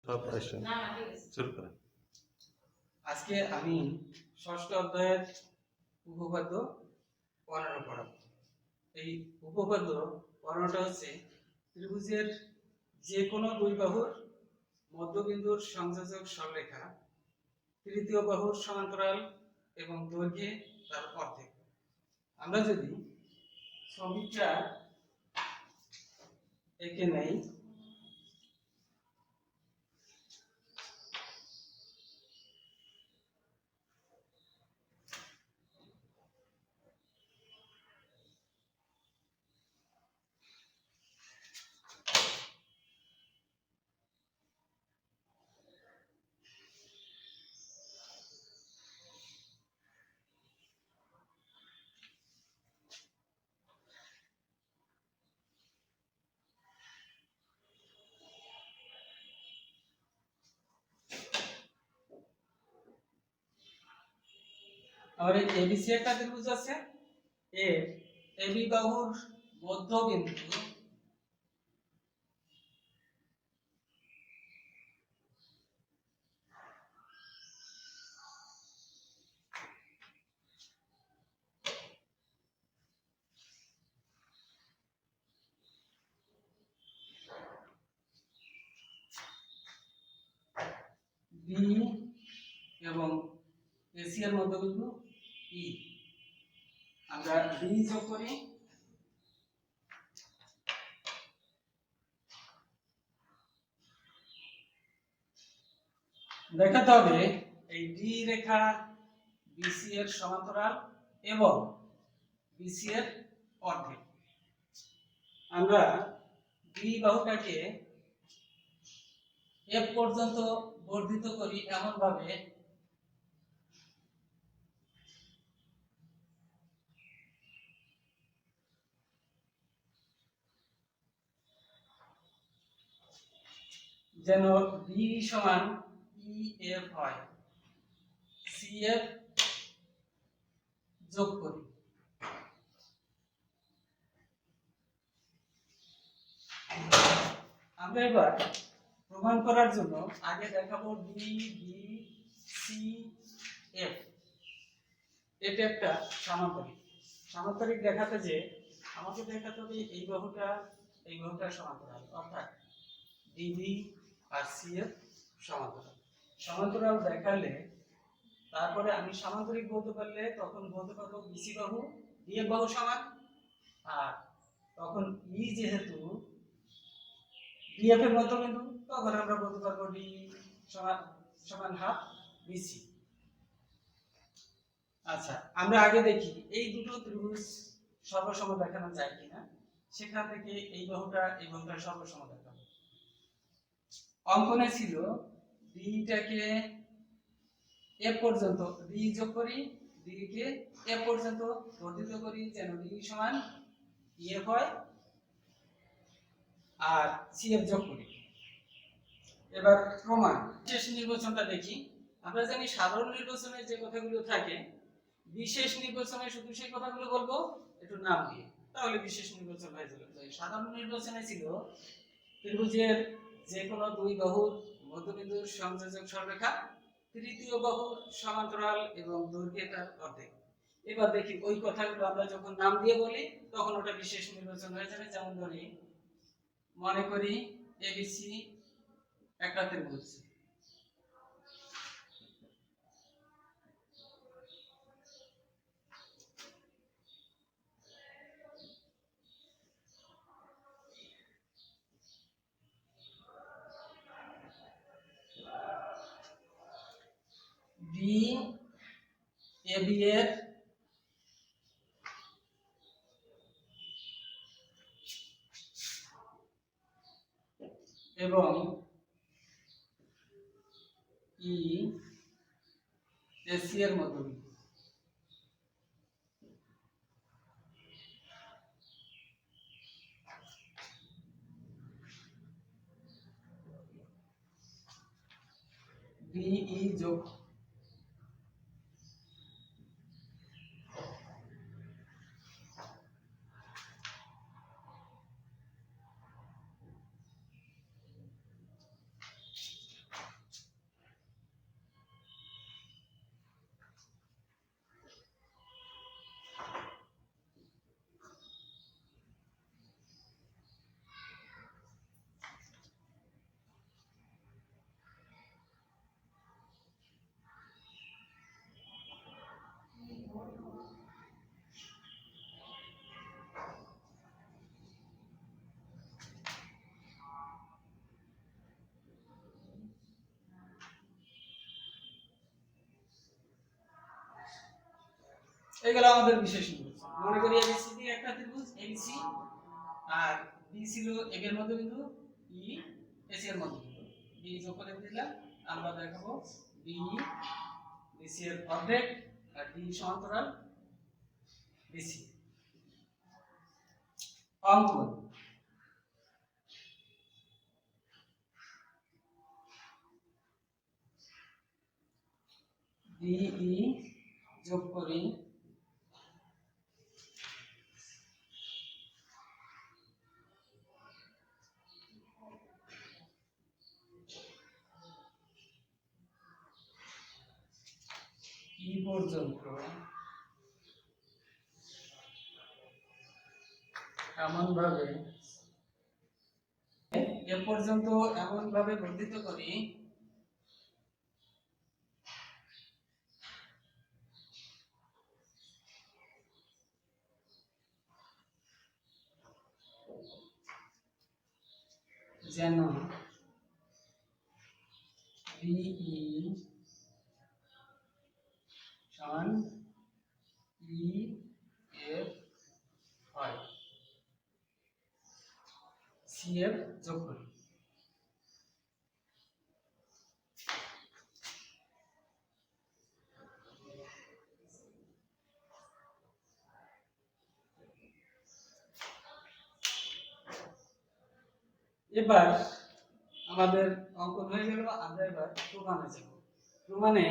শুরু করেন। আজকে আমি ষষ্ঠ অধ্যায়ের উপপাদ্য 15 পড়াবো। এই উপপাদ্য 15টা হচ্ছে ত্রিভুজের যে কোনো দুই বাহুর মধ্যবিন্দুর সংযোজক সরলরেখা তৃতীয় বাহুর সমান্তরাল এবং দৈর্ঘ্যে তার অর্ধেক। আমরা যদি ছবিটা এঁকে নেই, আমাদের এবিসি একটা ত্রিভুজ আছে, এর এবি বাহুর মধ্যবিন্দু বি এবং এসি এর মধ্যবিন্দু ই। আমরা বি যোগ করি, দেখাতে হবে এই ডি রেখা বিসি এর সমান্তরাল এবং বিসি এর অর্ধেক। আমরা বি বাহুটাকে এফ পর্যন্ত বর্ধিত করি এমন ভাবে যেন বি সমান ই এফ হয়, সি এফ যোগ করি। আমরা এবার প্রমাণ করার জন্য আগে দেখাবো ডি বি সি এফ, এটা একটা সমান্তরিক। সমান্তরিক দেখাতে যে আমাকে দেখাতে হবে এই বাহুটা সমান্তরাল, অর্থাৎ ডিবি আর সি এফ সমান্তরাল। সমান্তরাল দেখালে তারপরে আমি সমান্তরিক বলতে পারলে তখন বলতে পারবো বিসি বাহু ডিএফ বাহু সমান, আর তখন ই যেহেতু ডিএফ এর মধ্যবিন্দু তখন আমরা বলতে পারবো ডি সমান হাফ বিসি। আচ্ছা, আমরা আগে দেখি এই দুটো ত্রিভুজ সর্বসম দেখানো যায় কিনা। সেখান থেকে এই বাহুটা সর্বসম দেখাবো। অঙ্কনে ছিল ডিটাকে এফ পর্যন্ত ডি যোগ করি, ডি কে এফ পর্যন্ত বর্ধিত করি যেন ডি সমান ইএফ হয়, আর সিএফ যোগ করি। এবার প্রমাণ বিশেষ নির্বাচনটা দেখি। আমরা জানি সাধারণ নির্বাচনে যে কথাগুলো থাকে, বিশেষ নির্বাচনে শুধু সেই কথাগুলো বলবো একটু নাম দিয়ে, তাহলে বিশেষ নির্বাচন হয়ে যাবে। সাধারণ নির্বাচনে ছিল ত্রিভুজের যে কোনো দুই বাহুর মধ্যবিন্দুর সংযোজক সরলরেখা তৃতীয় বাহুর সমান্তরাল এবং দৈর্ঘ্যে তার অর্ধেক। এবার দেখি ওই কথাগুলো আমরা যখন নাম দিয়ে বলি তখন ওটা বিশেষ নির্বাচন হয়ে যাবে। যেমন ধরি, মনে করি এবিসি একটা ত্রিভুজ, বি এবি এর এবং ই এসি এর মধ্যবিন্দু। ডিই যোগ এগুলো আমাদের বিশেষ নির্বাচন। মনে করি এবিসিডি একটা ত্রিভুজ এবিসি, আর বি ছিল এর মধ্যবিন্দু, ই এসি এর মধ্যবিন্দু, বি যোগ করে দিলাম, আমরা দেখাবো বি বিসি এর অর্ধেক আর ডি সমান্তরাল বিসি। অঙ্কন ডিই যোগ করি ই পর্যন্ত এমন ভাবে এ পর্যন্ত এমন ভাবে বর্ধিত করি যেন ডিই সমান ই এর হয়, সি এর যোগ করি। এবার আমাদের অঙ্কন হয়ে গেল, আমরা এবার প্রমাণে যাব। প্রমাণে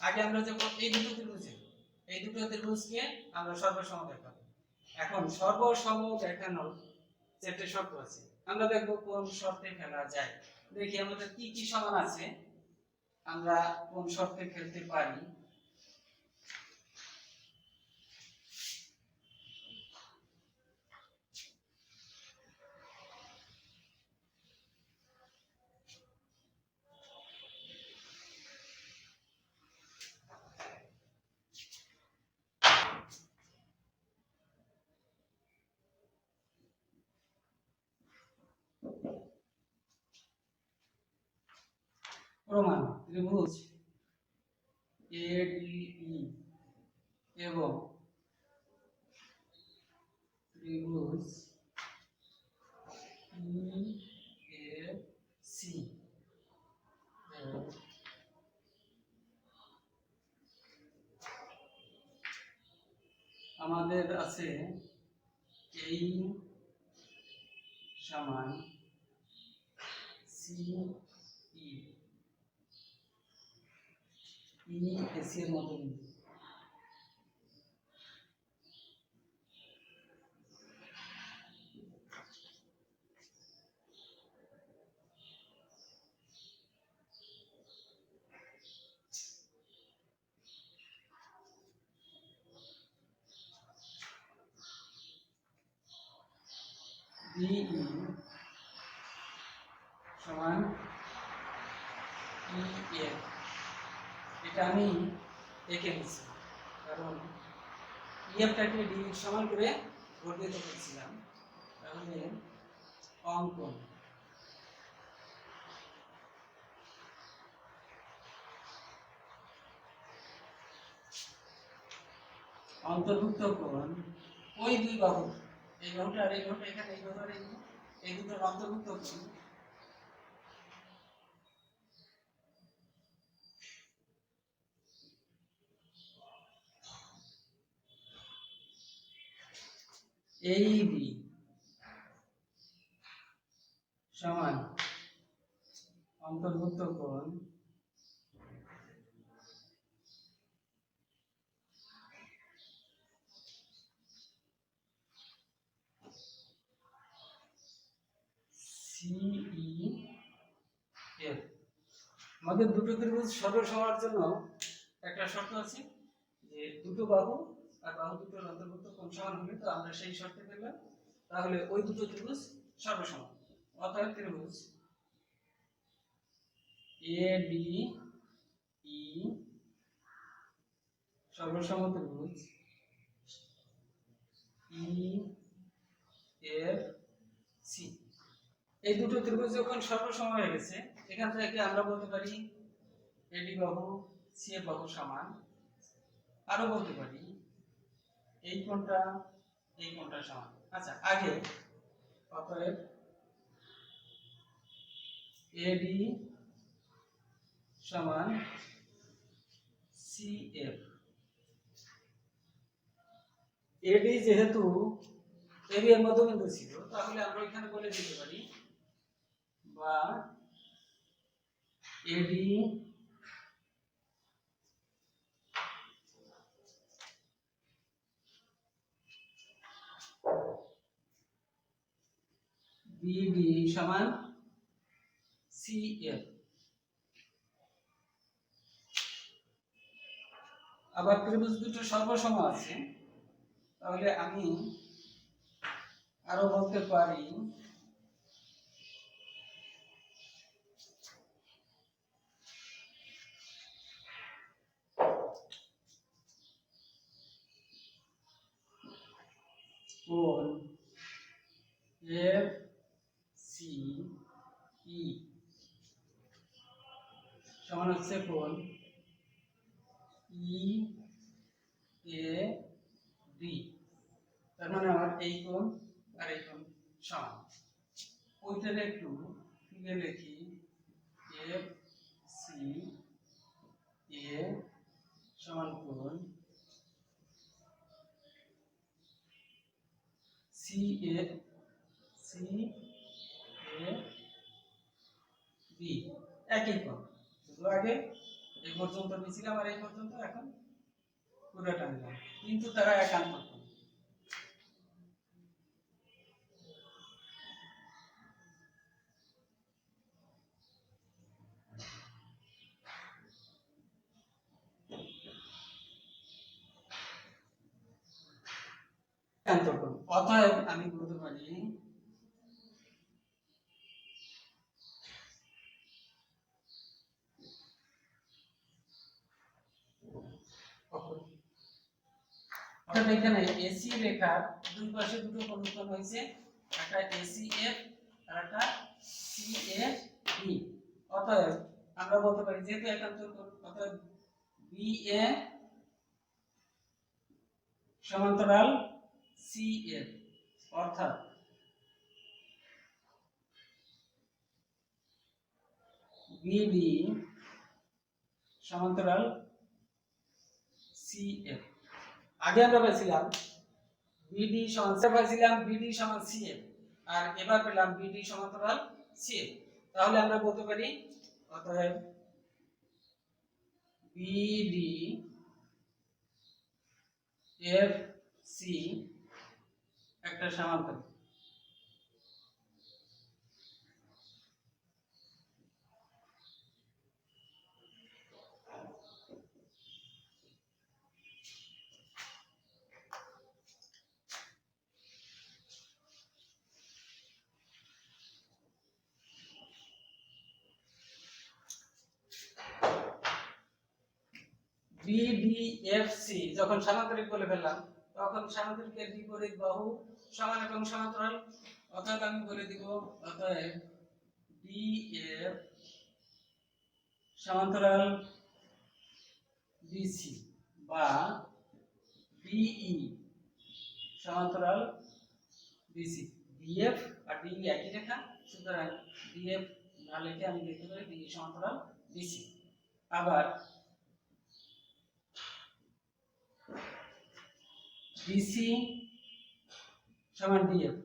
আগে আমরা যাব এই দুটো ত্রিভুজে, এই দুটো ত্রিভুজকে আমরা সর্বসম দেখাবো। এখন সর্বসম দেখানোর চারটে শর্ত আছে, আমরা দেখব কোন শর্তে খেলা যায়। দেখি আমাদের কি কি সমান আছে, আমরা কোন শর্তে খেলতে পারি। প্রমাণ ত্রিভুজ এডিই এবং ত্রিভুজ ইএসি আমাদের আছে এই সমান সি ই এসি এর মতো ডিই সমান ই এফ, এটা আমি এঁকে নিচ্ছি কারণ ইএফটাকে ডি সমান করে বর্ধিত করছিলাম। তাহলে অঙ্কন অন্তর্ভুক্ত কোণ ওই দুই বাহু, এই বাহুটা আর এই বাহুটা, এখানে এই বাহু আর এই দুটোর অন্তর্ভুক্ত কোণ এবি সমান অন্তর্ভুক্ত কোণ সিইএফ। আমাদের দুটো ত্রিভুজ সর্বসম হওয়ার জন্য একটা শর্ত আছে যে দুটো বাহু আর বাহু দুটোর অন্তর্ভুক্ত কোণ সমান হলে তো আমরা সেই শর্তে পেলাম, তাহলে ওই দুটো ত্রিভুজ সর্বসম। অতএব ত্রিভুজ এডিই সর্বসম ত্রিভুজ ইএফসি। এই দুটো ত্রিভুজ যখন সর্বসম হয়ে গেছে, এখান থেকে আমরা বলতে পারি এডি বাহু সিএফ বাহু সমান, আরো বলতে পারি এই কোণটা সমান। আচ্ছা, আগে অতএব এডি সমান সিএফ। এডি যেহেতু এবি এর মধ্যবিন্দু ছিল, তাহলে আমরা এখানে বলে দিতে পারি বা এডি বিডি সমান সিএফ। আবার ত্রিভুজ দুটো সর্বসম আছে, তাহলে আমি আরো বলতে পারি কোণ এফ সি ই সমান হচ্ছে কোণ ই এ ডি। তার মানে আমার এই কোণ আর এই কোণ সমান। ওইটারে একটু তুলে লিখি, এফ সি এ সমান কোণ সি এ বি, একই কোণ। শুধু আগে এই পর্যন্ত নিয়েছিলাম আর এই পর্যন্ত, এখন পুরোটা নিলাম, কিন্তু তারা একান্ত কোণ। একান্ত কোণ। অতএব আমি বলতে পারি অর্থাৎ এখানে এসি রেখার দুই পাশে দুটো কোণ উৎপন্ন হয়েছে, একটা এসিএফ আর একটা সিএফবি। অতএব আমরা বলতে পারি যেহেতু একান্ত কোণ, অতএব বিএ সমান্তরাল সিএফ, অর্থাৎ বিডি সমান্তরাল সিএফ। আগে আমরা পেয়েছিলাম বিডি সমান সিএফ, আর এবার পেলাম বিডি সমান্তরাল সিএফ। তাহলে আমরা বলতে পারি অতএব বিডি এফ সি একটা সমান্তরাল। বিডিএফসি যখন সামান্তরিক বলে ফেললাম, তখন সামান্তরিকের বিপরীত বাহু সমান এবং সমান্তরাল। অতএব আমি বলে দিব অতএব ডিএফ সমান্তরাল বিসি বা ডিই সমান্তরাল বিসি। ডিএফ আর ডিই একই রেখা, সুতরাং ডিএফ না লিখে আমি লিখতে পারি ডিই সমান্তরাল বিসি। আবার বিসি সমান ডিএফ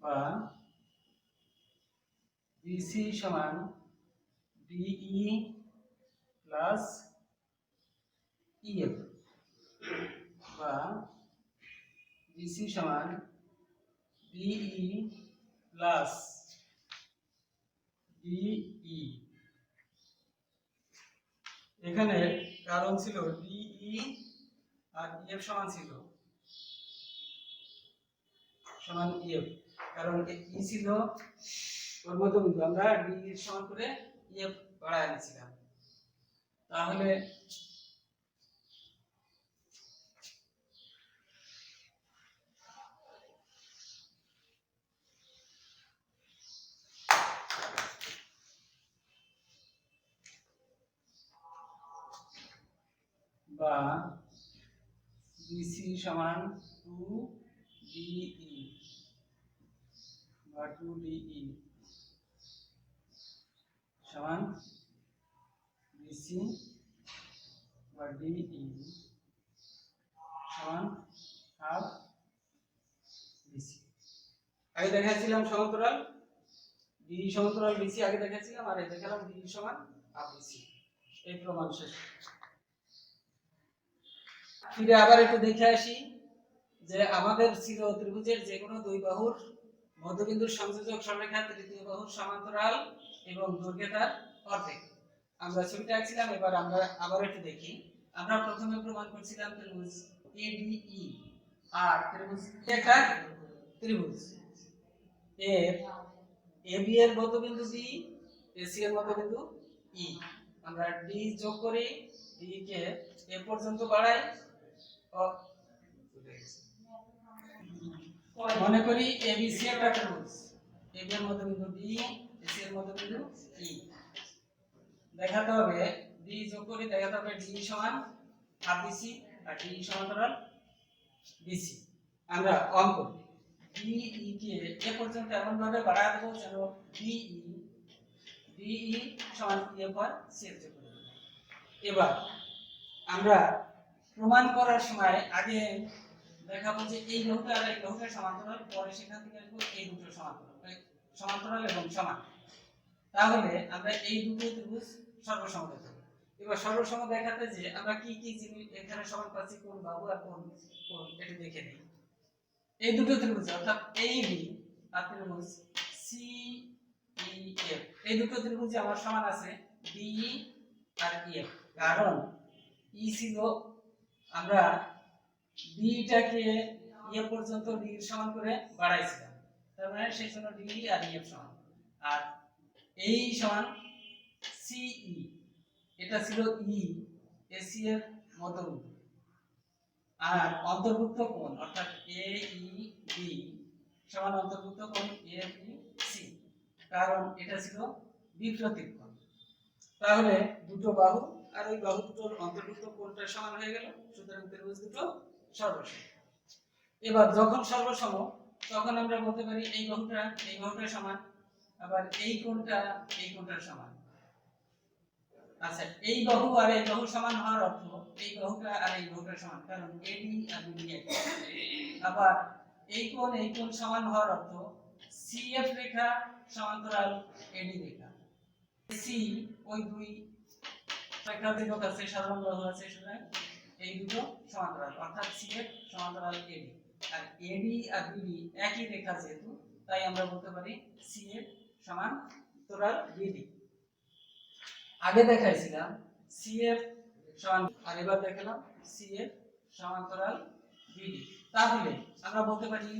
বা বিসি সমান ডিই প্লাস ইএফ বা বিসি সমান ডিই প্লাস ডিই। এখানে কারণ ছিল ডিই আর ইএফ সমান ইএফ, কারণ ই ছিল ওর মধ্যবিন্দু, আমরা ডি এর সমান করে ইএফ বাড়ায় এনেছিলাম। তাহলে বা বিসি সমান 2DE বা 2DE সমান বিসি বা ডিই সমান হাফ বিসি। আগে দেখাচ্ছিলাম সমান্তরাল ডিই সমান্তরাল বিসি আগে দেখাচ্ছিলাম, আর এই দেখালাম ডিই সমান হাফ বিসি। এই প্রমাণ শেষ। ফিরে আবার একটু দেখে আসি যে আমাদের ছিল ত্রিভুজের যে কোনো দুই বাহুর মধ্যবিন্দুর সংযোজক সরলরেখা তৃতীয় বাহুর সমান্তরাল এবং দৈর্ঘ্য তার অর্ধেক। আমরা ছবিটা আঁকছিলাম, এবার আমরা আবার একটু দেখি। আমরা প্রথমে প্রমাণ করছিলাম ত্রিভুজ ADE, আর ত্রিভুজ একটা ত্রিভুজ এর AB এর মধ্যবিন্দু D, AC এর মধ্যবিন্দু E। আমরা D যোগ করি, D কে A পর্যন্ত বাড়াই। মনে করি ABC একটা ত্রিভুজ, AB এর মধ্যবিন্দু D, AC এর মধ্যবিন্দু E। দেখাতে হবে D যোগ করি, দেখাতে হবে D সমান হাফ BC আর D সমান্তরাল BC। আমরা অঙ্ক করি DE কে A পর্যন্ত এমন ভাবে বাড়ায় দেব যেন DE সমান A পর C যোগ করি। এবার আমরা প্রমাণ করার সময় আগে দেখাবো যে এই বাহুটা আর এই বাহুটা সমান্তরাল, পরে সেখান থেকে আসবো এই দুটো সমান্তরাল এবং সমান। তাহলে আমরা এই দুটো ত্রিভুজ সর্বসম দেখাবো। এবার সর্বসম দেখাতে যে আমরা কি কি জিনিস এখানে সমান পাচ্ছি, কোন বাহু আর কোন কোণ, এটা দেখে নিই। এই দুটো ত্রিভুজ অর্থাৎ AB আর ত্রিভুজ CEF, এই দুটো ত্রিভুজে আমার সমান আছে DE আর EF। কারণ E ছিল, আমরা D টাকে E পর্যন্ত D এর সমান করে বাড়াইছিলাম, তার মানে সেই জন্য D আর EF সমান। আর এই সমান CE, এটা ছিল E, AC এর মধ্যবিন্দু। আর অন্তর্ভুক্ত কোণ অর্থাৎ AEB সমান অন্তর্ভুক্ত কোণ ABC, কারণ এটা ছিল বিপ্রতীক কোণ। তাহলে দুটো বাহু আর ওই বাহু দুটোর অন্তর্ভুক্ত কোণটা সমান হয়ে গেল, সুতরাং ত্রিভুজ দুটো সর্বসম। এবার যখন সর্বসম তখন আমরা বলতে পারি এই বাহুটা সমান, আবার এই কোণটা সমান। আচ্ছা, এই বাহু আর এই বাহু সমান হওয়ার অর্থ এই বাহুটা আর এই বাহুটা সমান, কারণ AD আর BD এক। আবার এই কোণ সমান হওয়ার অর্থ CF রেখা সমান্তরাল AD রেখা। C ওই দুই রেখার দিকে আছে, সাধারণ বাহু আছে, সুতরাং এই দুটো সমান্তরাল অর্থাৎ CF সমান্তরাল AD। আর AD আর BD একই রেখা যেহেতু, তাই আমরা বলতে পারি CF সমান্তরাল BD। আগে দেখাইছিলাম CF সমান, আর এবার দেখালাম CF সমান্তরাল BD। তাহলে আমরা বলতে পারি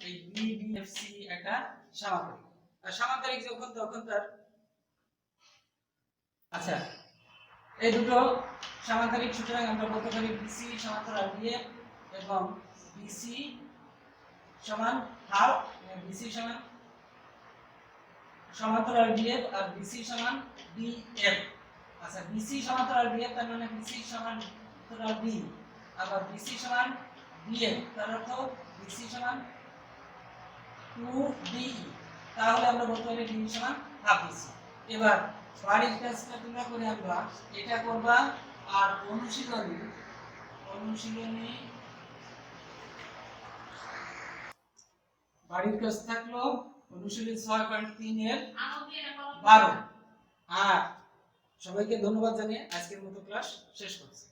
এই BDFC একটা সামান্তরিক। আর সামান্তরিক যখন তখন তার, আচ্ছা এই দুটো সামান্তরিক, সুতরাং আমরা বলতে পারি BC সমান্তরাল BF এবং BC সমান হাফ, BC সমান সমান্তরাল BF আর BC সমান BF। আচ্ছা, BC সমান্তরাল BF তার মানে BC সমান্তরাল B, আবার BC সমান BF তার অর্থ BC সমান 2DE। তাহলে আমরা বলতে পারি DE সমান হাফ BC। এবার বাড়ির কাজটা তোমরা করে আমরা এটা করবা, আর অনুশীলনী বাড়ির কাজ থাকলো অনুশীলনী 6.3 এর 12। আর সবাইকে ধন্যবাদ জানিয়ে আজকের মতো ক্লাস শেষ করছি।